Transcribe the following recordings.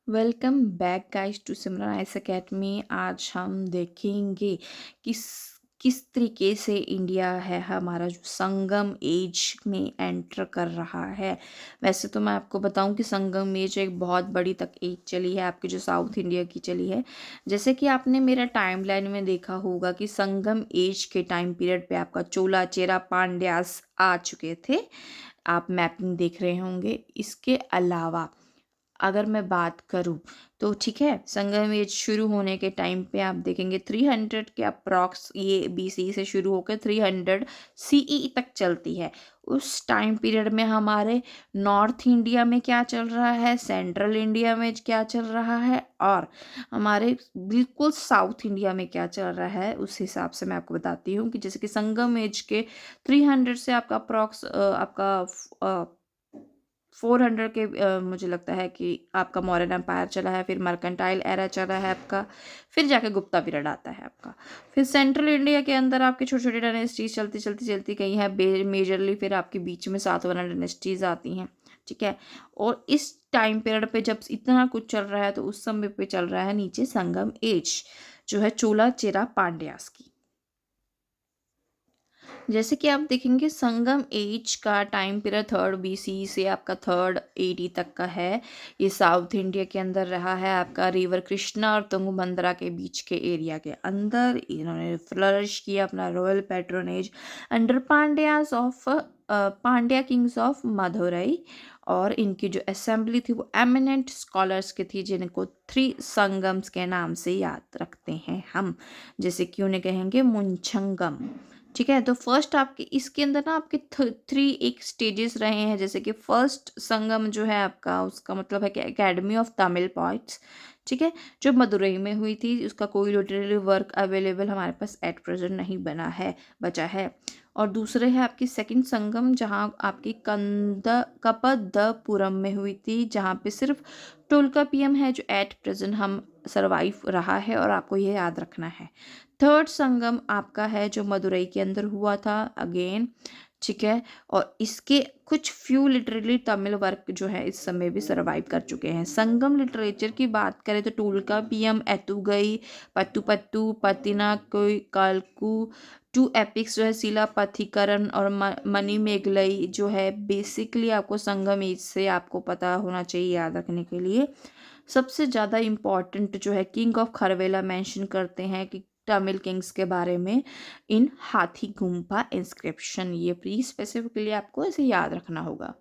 Welcome back guys to Simran ice academy. आज हम देखेंगे किस किस तरीके से इंडिया है हमारा जो संगम एज में एंटर कर रहा है। वैसे तो मैं आपको बताऊं कि संगम एज एक बहुत बड़ी तक एज चली है आपकी जो साउथ इंडिया की चली है। जैसे कि आपने मेरा टाइमलाइन में देखा होगा कि संगम एज के टाइम पीरियड पे आपका चोला चेरा पांड्यास आ चुके थे। आप मैपिंग देख रहे होंगे। इसके अलावा अगर मैं बात करूँ तो ठीक है, संगम युग शुरू होने के टाइम पे आप देखेंगे 300 के अप्रॉक्स ये बीसी से शुरू होकर 300 सीई तक चलती है। उस टाइम पीरियड में हमारे नॉर्थ इंडिया में क्या चल रहा है, सेंट्रल इंडिया में क्या चल रहा है और हमारे बिल्कुल साउथ इंडिया में क्या चल रहा है, उस हिसाब से मैं आपको बताती हूँ कि जैसे कि संगम एज के 300 से आपका अप्रॉक्स आपका 400 के मुझे लगता है कि आपका मौर्यन एम्पायर चला है, फिर मर्केंटाइल एरा चला है आपका, फिर जाके गुप्ता पीरियड आता है आपका। फिर सेंट्रल इंडिया के अंदर आपकी छोटी छोटी डायनेस्टीज चलती चलती चलती गई हैं मेजरली, फिर आपके बीच में सातवाहन डायनेस्टीज आती हैं। ठीक है। और इस टाइम पीरियड पे जब इतना कुछ चल रहा है तो उस समय पे चल रहा है नीचे संगम एज जो है चोला चेरा पांड्यास की। जैसे कि आप देखेंगे संगम एज का टाइम पीरियड 3rd बीसी से आपका 3rd एडी तक का है। ये साउथ इंडिया के अंदर रहा है आपका रिवर कृष्णा और तुंगभद्रा के बीच के एरिया के अंदर। इन्होंने फ्लरिश किया अपना royal patronage under Pandya Kings of Madurai. और इनकी जो असेंबली थी वो एमिनेंट स्कॉलर्स की थी जिनको थ्री संगम्स के नाम से याद रखते हैं हम। जैसे कि उन्हें कहेंगे मुंचंगम। ठीक है। तो फर्स्ट आपके इसके अंदर ना आपके थ्री एक स्टेजेस रहे हैं। जैसे कि फर्स्ट संगम जो है आपका उसका मतलब है कि एकेडमी ऑफ तमिल पॉइंट्स। ठीक है। जो मदुरई में हुई थी, उसका कोई लिटरेरी वर्क अवेलेबल हमारे पास एट प्रेजेंट नहीं बना है, बचा है। और दूसरे है आपकी सेकंड संगम जहाँ आपकी कपदपुरम में हुई थी, जहाँ पे सिर्फ टोलकापियम है जो एट प्रेजेंट हम सरवाइव रहा है और आपको ये याद रखना है। थर्ड संगम आपका है जो मदुरई के अंदर हुआ था अगेन। ठीक है। और इसके कुछ फ्यू लिटरेली तमिल वर्क जो है इस समय भी सरवाइव कर चुके हैं। संगम लिटरेचर की बात करें तो टोलका पियम, एतुगई, पत्तू पत्तू, पतिना कोई कालकू, टू एपिक्स जो है शिलापथिकरण और मणिमेगलई जो है बेसिकली आपको संगम एज से आपको पता होना चाहिए याद रखने के लिए। सबसे ज़्यादा इम्पॉर्टेंट जो है किंग ऑफ खरवेला मेंशन करते हैं कि तमिल किंग्स के बारे में इन हाथी गुम्फा इंस्क्रिप्शन। ये प्री स्पेसिफिकली आपको ऐसे याद रखना होगा।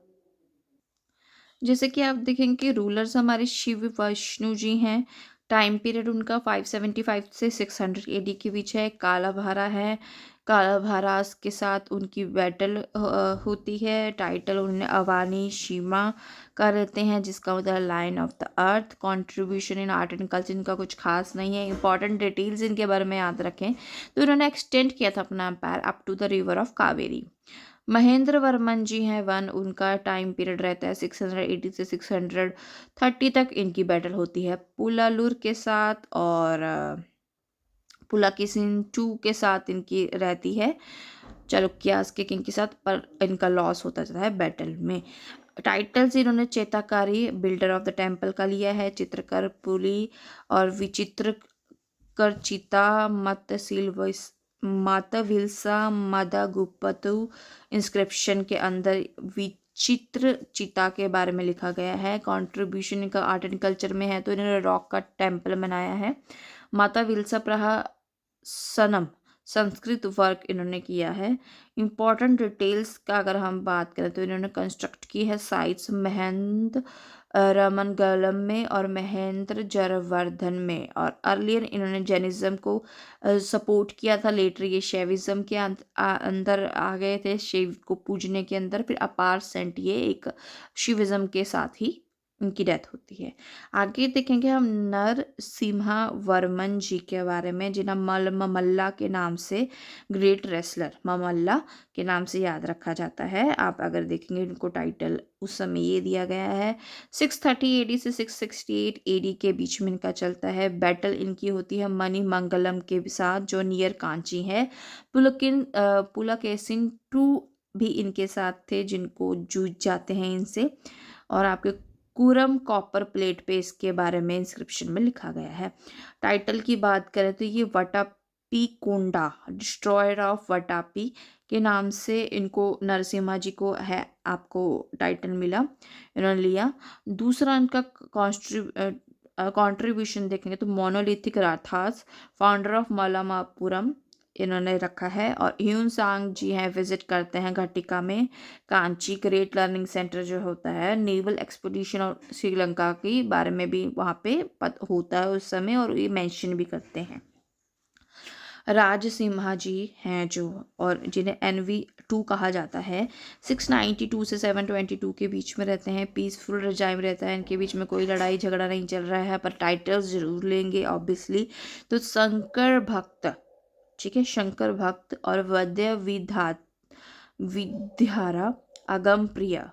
जैसे कि आप देखेंगे कि रूलर्स हमारे शिव विष्णु जी हैं। टाइम पीरियड उनका 575 से 600 एडी के बीच है। कालाभारा है। कालाभारास के साथ उनकी बैटल होती है। टाइटल उन्हें अवानी शीमा का रहते हैं जिसका मतलब line of the earth. Contribution in art and culture इनका कुछ खास नहीं है। इंपॉर्टेंट डिटेल्स इनके बारे में याद रखें तो इन्होंने एक्सटेंड किया था अपना empire up to the river of Kaveri. Mahendra Varman ji हैं वन, उनका टाइम पीरियड रहता है 680 से 630 तक इनकी बैटल होती है पुलालुर के साथ। और पुलाकेसिन टू के साथ इनकी रहती है चालुक्यास के किंग के साथ, पर इनका लॉस होता जाता है बैटल में। टाइटल्स इन्होंने चेताकारी बिल्डर ऑफ द टेम्पल का लिया है, चित्रकर पुली और विचित्र कर चिता मातविलसा मदगुप्तु। इंस्क्रिप्शन के अंदर विचित्र चिता के बारे में लिखा गया है। कंट्रीब्यूशन इनका आर्ट एंड कल्चर में है तो इन्होंने रॉक का टेम्पल बनाया है। माता विल्सा सनम संस्कृत वर्क इन्होंने किया है। इम्पॉर्टेंट डिटेल्स का अगर हम बात करें तो इन्होंने कंस्ट्रक्ट की है साइट्स महेंद्र रमनगलम में और महेंद्र जरवर्धन में। और अर्लियर इन्होंने जैनिज्म को सपोर्ट किया था। लेटर ये शैविज्म के अंदर आ गए थे, शिव को पूजने के अंदर। फिर अपार सेंट ये एक शिविज्म के साथ ही उनकी डेथ होती है। आगे देखेंगे हम नरसिम्हा वर्मन जी के बारे में जिन्हें ममल्ला के नाम से, ग्रेट रेसलर ममल्ला के नाम से याद रखा जाता है। आप अगर देखेंगे इनको टाइटल उस समय ये दिया गया है। 630 एडी से 668 एडी के बीच में इनका चलता है। बैटल इनकी होती है मणिमंगलम के साथ जो नियर कांची है। पुलकेसिन टू भी इनके साथ थे जिनको जूझ जाते हैं इनसे। और आपके कुरम कॉपर प्लेट पे इसके बारे में इंस्क्रिप्शन में लिखा गया है। टाइटल की बात करें तो ये वटापी कोंडा, डिस्ट्रॉयर ऑफ वटापी के नाम से इनको नरसिम्हा जी को है आपको टाइटल मिला, इन्होंने लिया। दूसरा इनका कंट्रीब्यूशन देखेंगे तो मोनोलिथिक राथास, फाउंडर ऑफ मलामापुरम, इन्होंने रखा है। और ह्यून सांग जी हैं, विजिट करते हैं घटिका में कांची ग्रेट लर्निंग सेंटर जो होता है, नेवल एक्सपीडिशन और श्रीलंका के बारे में भी वहाँ पे होता है उस समय, और ये मेंशन भी करते हैं। राजसिम्हा जी हैं जो, और जिन्हें NV2 कहा जाता है, 692 से 722 के बीच में रहते हैं। पीसफुल रजाइम रहता है, इनके बीच में कोई लड़ाई झगड़ा नहीं चल रहा है, पर टाइटल्स जरूर लेंगे ऑब्वियसली। तो शंकर भक्त, ठीक है, शंकर भक्त और वद्य विद्यारा अगम प्रिय,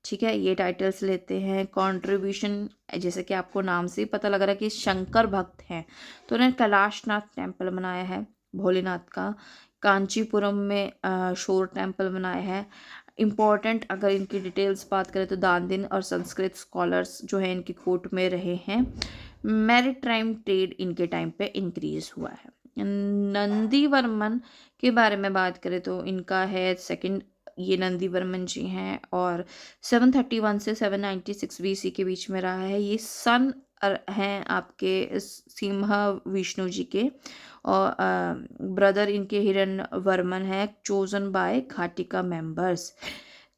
ठीक है, ये टाइटल्स लेते हैं। कंट्रीब्यूशन जैसे कि आपको नाम से ही पता लग रहा है कि शंकर भक्त हैं, तो उन्होंने कैलाशनाथ टेम्पल बनाया है भोलेनाथ का। कांचीपुरम में शोर टेम्पल बनाया है। इम्पॉर्टेंट अगर इनकी डिटेल्स बात करें तो दानदिन और संस्कृत स्कॉलर्स जो है इनकी कोर्ट में रहे हैं। मैरिटाइम ट्रेड इनके टाइम पे इंक्रीज हुआ है। नंदीवर्मन के बारे में बात करें तो इनका है सेकंड, ये नंदीवर्मन जी हैं, और 731 से 796 BC के बीच में रहा है। ये सन हैं आपके सिम्हा विष्णु जी के, और ब्रदर इनके हिरण्यवर्मन है, चोजन बाय घाटिका मेंबर्स।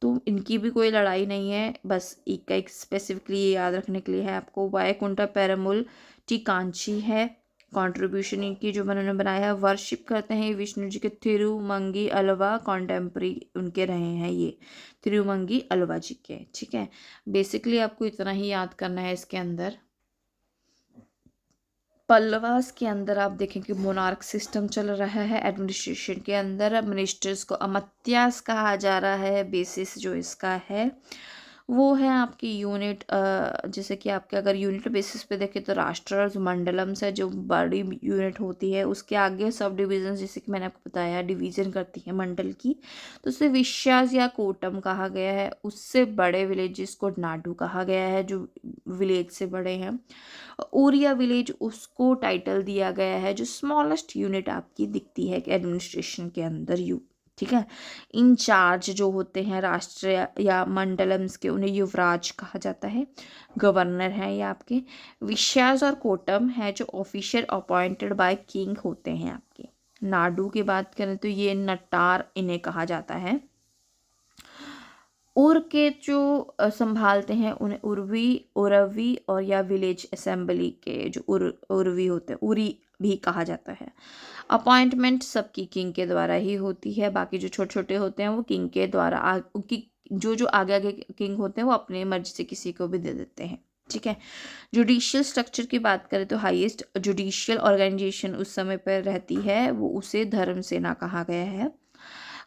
तो इनकी भी कोई लड़ाई नहीं है, बस एक स्पेसिफिकली याद रखने के लिए है आपको। वायकुंठा पेरमुल टिकांची है। कंट्रीब्यूशन इनकी जो उन्होंने बनाया है, वर्शिप करते हैं विष्णु जी के तिरुमंगी अलवा, कॉन्टेम्प्रेरी उनके रहे हैं ये तिरुमंगी अलवा जी के, ठीक है। बेसिकली आपको इतना ही याद करना है इसके अंदर। पल्लवास के अंदर आप देखें कि मोनार्क सिस्टम चल रहा है। एडमिनिस्ट्रेशन के अंदर मिनिस्टर्स को अमात्यास कहा जा रहा है। बेसिस जो इसका है वो है आपकी यूनिट, जैसे कि आपके अगर यूनिट बेसिस पे देखें तो राष्ट्र मंडलम्स है जो बड़ी यूनिट होती है, उसके आगे सब डिवीजन जैसे कि मैंने आपको बताया डिवीजन करती है मंडल की, तो उसे विश्यास या कोटम कहा गया है। उससे बड़े विलेजेस को नाडू कहा गया है, जो विलेज से बड़े हैं। ओरिया विलेज उसको टाइटल दिया गया है जो स्मॉलेस्ट यूनिट आपकी दिखती है एडमिनिस्ट्रेशन के अंदर, ठीक है। इंचार्ज जो होते हैं राष्ट्र या मंडलम्स के, उन्हें युवराज कहा जाता है। गवर्नर हैं ये आपके। विश्यास और कोटम है जो ऑफिशियल अपॉइंटेड बाय किंग होते हैं आपके। नाडू की बात करें तो ये नटार इन्हें कहा जाता है। उर के जो संभालते हैं उन्हें उरवी और या विलेज असेंबली के जो उरवी होते हैं, उरी भी कहा जाता है। अपॉइंटमेंट सबकी किंग के द्वारा ही होती है, बाकी जो छोटे छोटे होते हैं वो किंग के द्वारा जो आगे आगे किंग होते हैं वो अपने मर्जी से किसी को भी दे देते हैं, ठीक है। जुडिशियल स्ट्रक्चर की बात करें तो हाईएस्ट जुडिशियल ऑर्गेनाइजेशन उस समय पर रहती है, वो उसे धर्म सेना कहा गया है।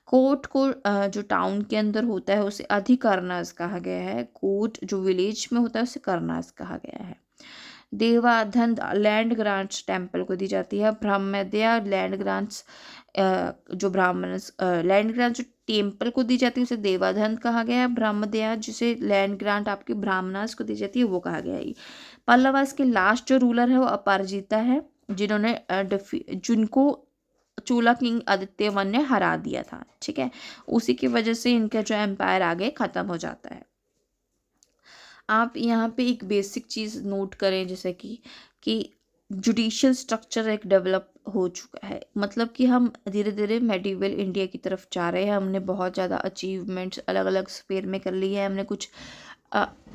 कोर्ट को जो टाउन के अंदर होता है उसे अधिकरनास कहा गया है। कोर्ट जो विलेज में होता है उसे करनास कहा गया है। देवाधन लैंड ग्रांट्स टेम्पल को दी जाती है। ब्रह्मदया लैंड ग्रांट्स जो ब्राह्मण लैंड ग्रांट जो टेम्पल को दी जाती है उसे देवाधन कहा गया है। ब्रह्मदया जिसे लैंड ग्रांट आपके ब्राह्मणास को दी जाती है वो कहा गया है। पल्लवास के लास्ट जो रूलर है वो अपराजिता है, जिन्होंने जिनको चोला किंग आदित्य वन ने हरा दिया था, ठीक है। उसी की वजह से इनका जो एम्पायर आगे ख़त्म हो जाता है। आप यहाँ पे एक बेसिक चीज़ नोट करें, जैसे कि जुडिशियल स्ट्रक्चर एक डेवलप हो चुका है, मतलब कि हम धीरे धीरे मेडिवल इंडिया की तरफ जा रहे हैं। हमने बहुत ज़्यादा अचीवमेंट्स अलग अलग स्फेयर में कर ली है। हमने कुछ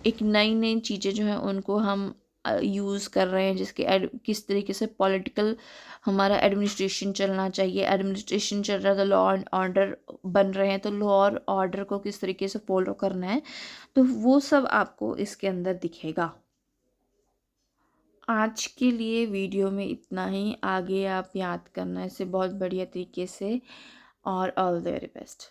एक नई नई चीज़ें जो हैं उनको हम यूज़ कर रहे हैं, किस तरीके से पॉलिटिकल हमारा एडमिनिस्ट्रेशन चलना चाहिए। एडमिनिस्ट्रेशन चल रहा है तो लॉ एंड ऑर्डर बन रहे हैं, तो लॉ और ऑर्डर को किस तरीके से फॉलो करना है, तो वो सब आपको इसके अंदर दिखेगा। आज के लिए वीडियो में इतना ही। आगे आप याद करना इसे बहुत बढ़िया तरीके से, और ऑल द वेरी बेस्ट।